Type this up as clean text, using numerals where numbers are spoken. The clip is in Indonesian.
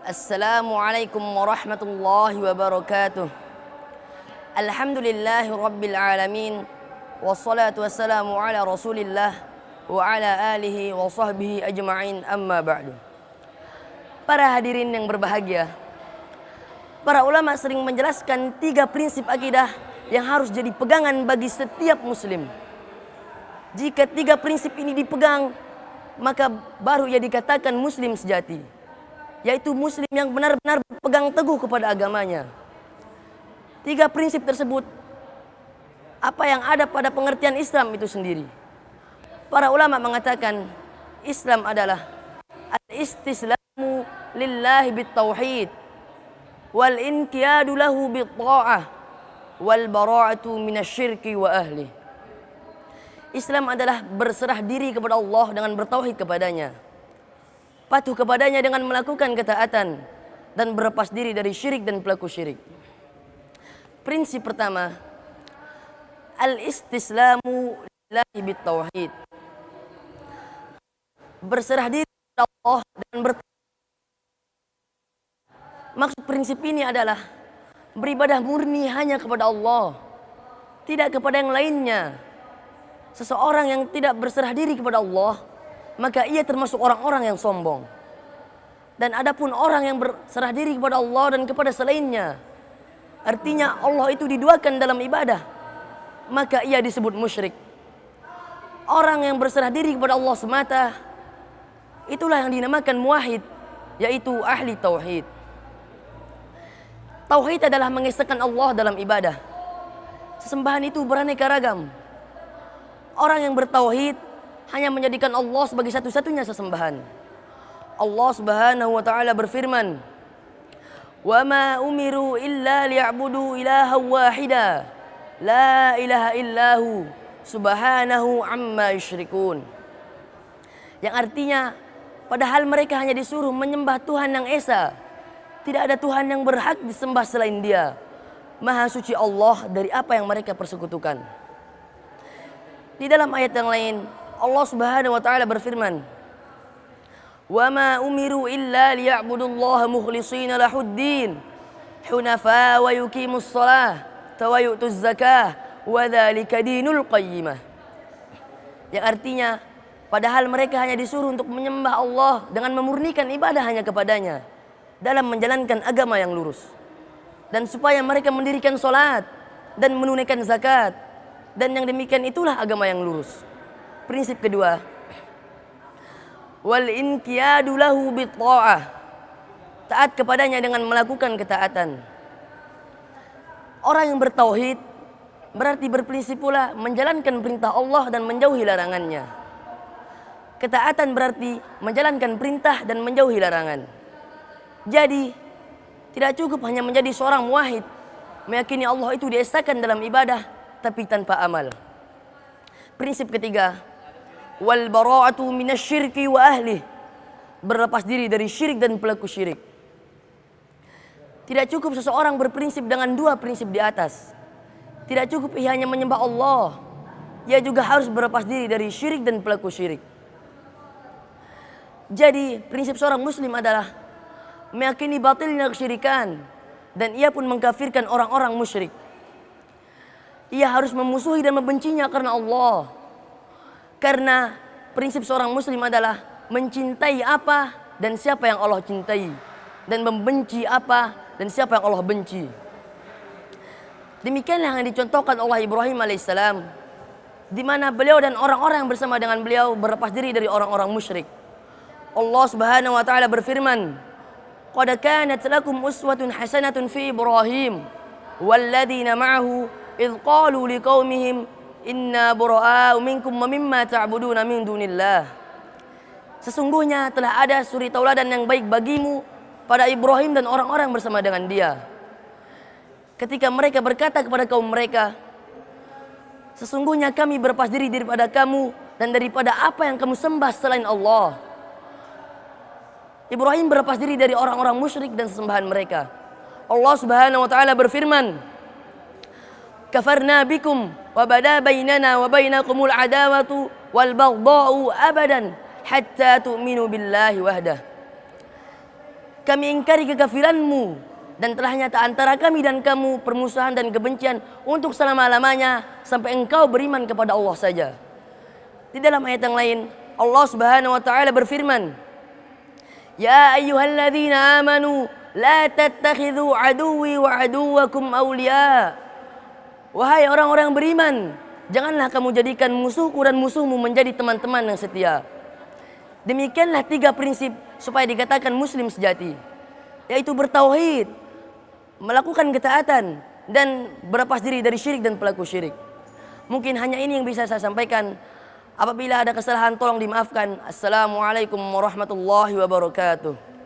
Assalamualaikum warahmatullahi wabarakatuh. Alhamdulillahi rabbil alamin. Wassalatu wassalamu ala rasulillah wa ala alihi wa sahbihi ajma'in, amma ba'du. Para hadirin yang berbahagia, para ulama sering menjelaskan 3 prinsip akidah yang harus jadi pegangan bagi setiap muslim. Jika 3 prinsip ini dipegang, maka baru ia dikatakan muslim sejati, yaitu muslim yang benar-benar berpegang teguh kepada agamanya. 3 prinsip tersebut apa yang ada pada pengertian Islam itu sendiri. Para ulama mengatakan Islam adalah al-istislamu lillahi bit-tauhid wal inqiyadu lahu bit-tha'ah wal bara'atu minasyirki wa ahli. Islam adalah berserah diri kepada Allah dengan bertauhid kepadanya, patuh kepadanya dengan melakukan ketaatan, dan berlepas diri dari syirik dan pelaku syirik. Prinsip pertama, al-istislamu lillahi bit-tauhid. Berserah diri kepada Allah dan maksud prinsip ini adalah beribadah murni hanya kepada Allah, tidak kepada yang lainnya. Seseorang yang tidak berserah diri kepada Allah, maka ia termasuk orang-orang yang sombong. Dan adapun orang yang berserah diri kepada Allah dan kepada selainnya, artinya Allah itu diduakan dalam ibadah, maka ia disebut musyrik. Orang yang berserah diri kepada Allah semata, itulah yang dinamakan muwahhid, yaitu ahli tauhid. Tauhid adalah mengesahkan Allah dalam ibadah. Sesembahan itu beraneka ragam. Orang yang bertauhid hanya menjadikan Allah sebagai satu-satunya sesembahan. Allah Subhanahu wa taala berfirman, "Wa ma umiru illa liya'budu ilahan wahida, la ilaha illahu, subhanahu amma yusyrikun." Yang artinya, padahal mereka hanya disuruh menyembah Tuhan yang esa, tidak ada Tuhan yang berhak disembah selain Dia. Maha suci Allah dari apa yang mereka persekutukan. Di dalam ayat yang lain, Allah Subhanahu wa taala berfirman, "Wa ma umiru illa liya'budullaha mukhlishina lahuddin, hunafa wa yuqimus shalah, wa yu'tuz zakah, wa dzalika dinul qayyimah." Yang artinya, padahal mereka hanya disuruh untuk menyembah Allah dengan memurnikan ibadah hanya kepadanya dalam menjalankan agama yang lurus, dan supaya mereka mendirikan salat dan menunaikan zakat, dan yang demikian itulah agama yang lurus. Prinsip kedua, wal inqiyadu lahu bit-tha'ah, taat kepadanya dengan melakukan ketaatan. Orang yang bertauhid berarti berprinsip pula menjalankan perintah Allah dan menjauhi larangannya. Ketaatan berarti menjalankan perintah dan menjauhi larangan. Jadi tidak cukup hanya menjadi seorang muwahhid, meyakini Allah itu diesakan dalam ibadah tapi tanpa amal. Prinsip ketiga, wal bara'atu minasyirki wa ahli, berlepas diri dari syirik dan pelaku syirik. Tidak cukup seseorang berprinsip dengan 2 prinsip di atas. Tidak cukup ia hanya menyembah Allah, ia juga harus berlepas diri dari syirik dan pelaku syirik. Jadi prinsip seorang muslim adalah meyakini batilnya kesyirikan, dan ia pun mengkafirkan orang-orang musyrik. Ia harus memusuhi dan membencinya karena Allah. Karena prinsip seorang muslim adalah mencintai apa dan siapa yang Allah cintai, dan membenci apa dan siapa yang Allah benci. Demikianlah yang dicontohkan oleh Ibrahim alaihissalam, di mana beliau dan orang-orang yang bersama dengan beliau berlepas diri dari orang-orang musyrik. Allah Subhanahu wa taala berfirman, "Qad kanat lakum uswatun hasanatun fi Ibrahim walladzina ma'ahu idh qalu liqaumihim inna bura'a'u minkum wa mimma ta'buduna min dunillah." Sesungguhnya telah ada suri tauladan yang baik bagimu pada Ibrahim dan orang-orang bersama dengan dia, ketika mereka berkata kepada kaum mereka, "Sesungguhnya kami berlepas diri daripada kamu dan daripada apa yang kamu sembah selain Allah." Ibrahim berlepas diri dari orang-orang musyrik dan sesembahan mereka. Allah Subhanahu wa taala berfirman, "Kafarna bikum wa bada bainana wa bainakumul adawatu wal baghdha'u abadan hatta tu'minu billahi wahdah." kami ingkari kekafiranmu, dan telah nyata antara kami dan kamu permusuhan dan kebencian untuk selama-lamanya sampai engkau beriman kepada Allah saja. Di dalam ayat yang lain Allah Subhanahu wa taala berfirman, Ya ayyuhalladzina amanu la tattakhidhu aduwwi wa aduwwakum awliya. Wahai orang-orang beriman, janganlah kamu jadikan musuhku dan musuhmu menjadi teman-teman yang setia. Demikianlah 3 prinsip supaya dikatakan muslim sejati, yaitu bertauhid, melakukan ketaatan, dan berlepas diri dari syirik dan pelaku syirik. Mungkin hanya ini yang bisa saya sampaikan. Apabila ada kesalahan tolong dimaafkan. Assalamualaikum warahmatullahi wabarakatuh.